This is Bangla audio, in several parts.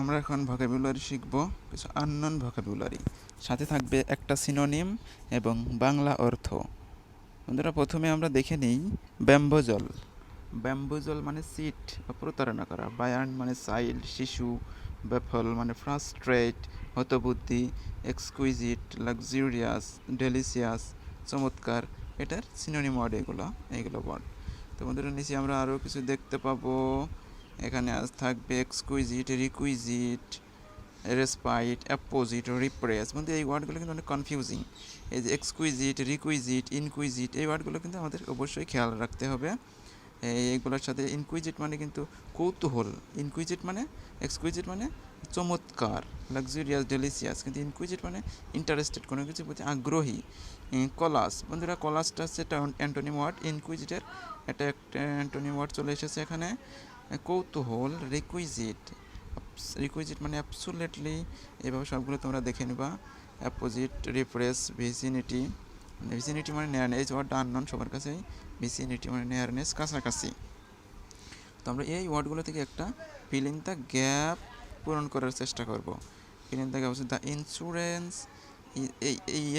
আমরা এখন ভোকাবুলারি শিখব, কিছু আননোন ভোকাবুলারি, সাথে থাকবে একটা সিনোনিম এবং বাংলা অর্থ। বন্ধুরা, প্রথমে আমরা দেখে নিই ব্যাম্বোজল। ব্যাম্বোজল মানে সিট বা প্রতারণা করা, বায়ার্ন মানে চাইল্ড শিশু, ব্যাফল মানে ফ্রাস্ট্রেট হতবুদ্ধি, এক্সকুইজিট লাক্সুরিয়াস ডেলিসিয়াস চমৎকার। এটার সিনোনিম ওয়ার্ড এইগুলো ওয়ার্ড। তো বন্ধুরা, নিচে আমরা আরও কিছু দেখতে পাবো। এখানে আজ থাকবে এক্সকুইজিট, রিকুইজিট, রেসপাইট, অ্যাপোজিট, রিপ্রেস। বন্ধু, এই ওয়ার্ডগুলো কিন্তু অনেক কনফিউজিং। এই যে এক্সকুইজিট, রিকুইজিট, ইনকুইজিট, এই ওয়ার্ডগুলো কিন্তু আমাদের অবশ্যই খেয়াল রাখতে হবে। এইগুলোর সাথে ইনকুইজিট মানে কিন্তু কৌতূহল, ইনকুইজিট মানে, এক্সকুইজিট মানে চমৎকার, লাক্সুরিয়াস, ডেলিসিয়াস, কিন্তু ইনকুইজিট মানে ইন্টারেস্টেড, কোনো কিছু প্রতি আগ্রহী। কলাস, বন্ধুরা, কলাসটা হচ্ছে একটা অ্যান্টোনিম ওয়ার্ড, ইনকুইজিটের একটা অ্যান্টোনিম ওয়ার্ড চলে এসেছে এখানে। কৌতূহল, রিকুইজিট, রিকুইজিট মানে অ্যাবসুলেটলি, এভাবে সবগুলো তোমরা দেখে নিবা। অ্যাপোজিট, রিপ্রেস, ভিসিনিটি, ভিসিনিটি মানে নেয়ারনেস, ওয়ার্ডটা আননোন সবার কাছেই। ভিসিনিটি মানে নেয়ারনেস, কাছাকাছি। তো আমরা এই ওয়ার্ডগুলো থেকে একটা ফিল ইন দ্য গ্যাপ পূরণ করার চেষ্টা করব। ফিল ইন দ্য গ্যাপ হচ্ছে দ্য ইন্স্যুরেন্স,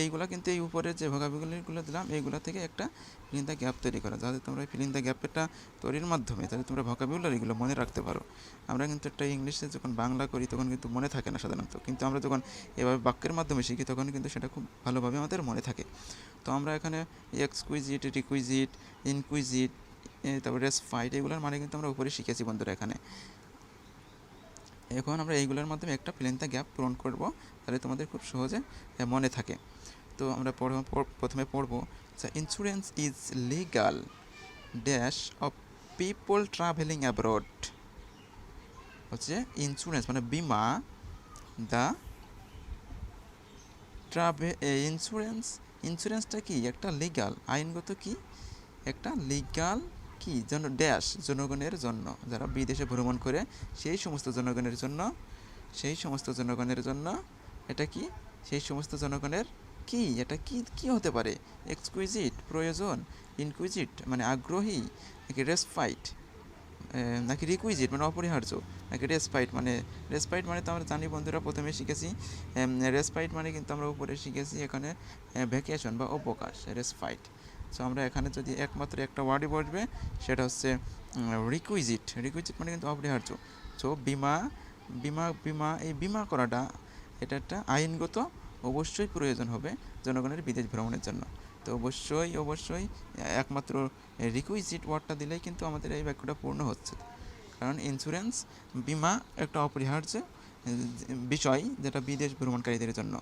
এইগুলো কিন্তু এই উপরে যে ভোকাবুলারিগুলো দিলাম এইগুলো থেকে একটা ফিল ইন দ্য গ্যাপ তৈরি করা, যাতে তোমরা ফিল ইন দ্য গ্যাপটা তৈরির মাধ্যমে যাতে তোমরা ভোকাবুলারিগুলো মনে রাখতে পারো। আমরা কিন্তু একটা ইংলিশে যখন বাংলা করি তখন কিন্তু মনে থাকে না সাধারণত, কিন্তু আমরা যখন এভাবে বাক্যের মাধ্যমে শিখি তখন কিন্তু সেটা খুব ভালোভাবে আমাদের মনে থাকে। তো আমরা এখানে এক্সকুইজিট, রিকুইজিট, ইনকুইজিট, তারপর রেসফাইট, এগুলোর মানে কিন্তু আমরা উপরে শিখেছি বন্ধুরা। এখন আমরা এইগুলোর মাধ্যমে একটা ফিল ইন দ্য গ্যাপ পূরণ করব, তাহলে তোমাদের খুব সহজে মনে থাকে। তো আমরা প্রথমে পড়ব, insurance is legal dash of people travelling abroad. হচ্ছে ইন্স্যুরেন্স মানে বিমা, দ্য ইন্স্যুরেন্স, ইন্স্যুরেন্সটা কি একটা লিগাল, আইনগত কি একটা লিগাল কি জন্য ড্যাশ, জনগণের জন্য, যারা বিদেশে ভ্রমণ করে সেই সমস্ত জনগণের জন্য, সেই সমস্ত জনগণের জন্য এটা কি, সেই সমস্ত জনগণের কি, এটা কি কি হতে পারে? এক্সকুইজিট প্রয়োজন, ইনকুইজিট মানে আগ্রহী, নাকি রেসপাইট, নাকি রিকুইজিট মানে অপরিহার্য, নাকি রেসপাইট মানে, রেসপাইট মানে তো আমরা জানি বন্ধুরা, প্রথমে শিখেছি। রেসপাইট মানে কিন্তু আমরা উপরে শিখেছি এখানে ভ্যাকেশন বা অবকাশ, রেসপাইট। সো আমরা এখানে যদি একমাত্র একটা ওয়ার্ডই বসবে, সেটা হচ্ছে রিকুইজিট। রিকুইজিট মানে কিন্তু অপরিহার্য। সো বিমা, বিমা এই বিমা করাটা এটা একটা আইনগত অবশ্যই প্রয়োজন হবে জনগণের বিদেশ ভ্রমণের জন্য। তো অবশ্যই একমাত্র রিকুইজিট ওয়ার্ডটা দিলেই কিন্তু আমাদের এই বাক্যটা পূর্ণ হচ্ছে, কারণ ইন্স্যুরেন্স বিমা একটা অপরিহার্য বিষয় যেটা বিদেশ ভ্রমণকারীদের জন্য।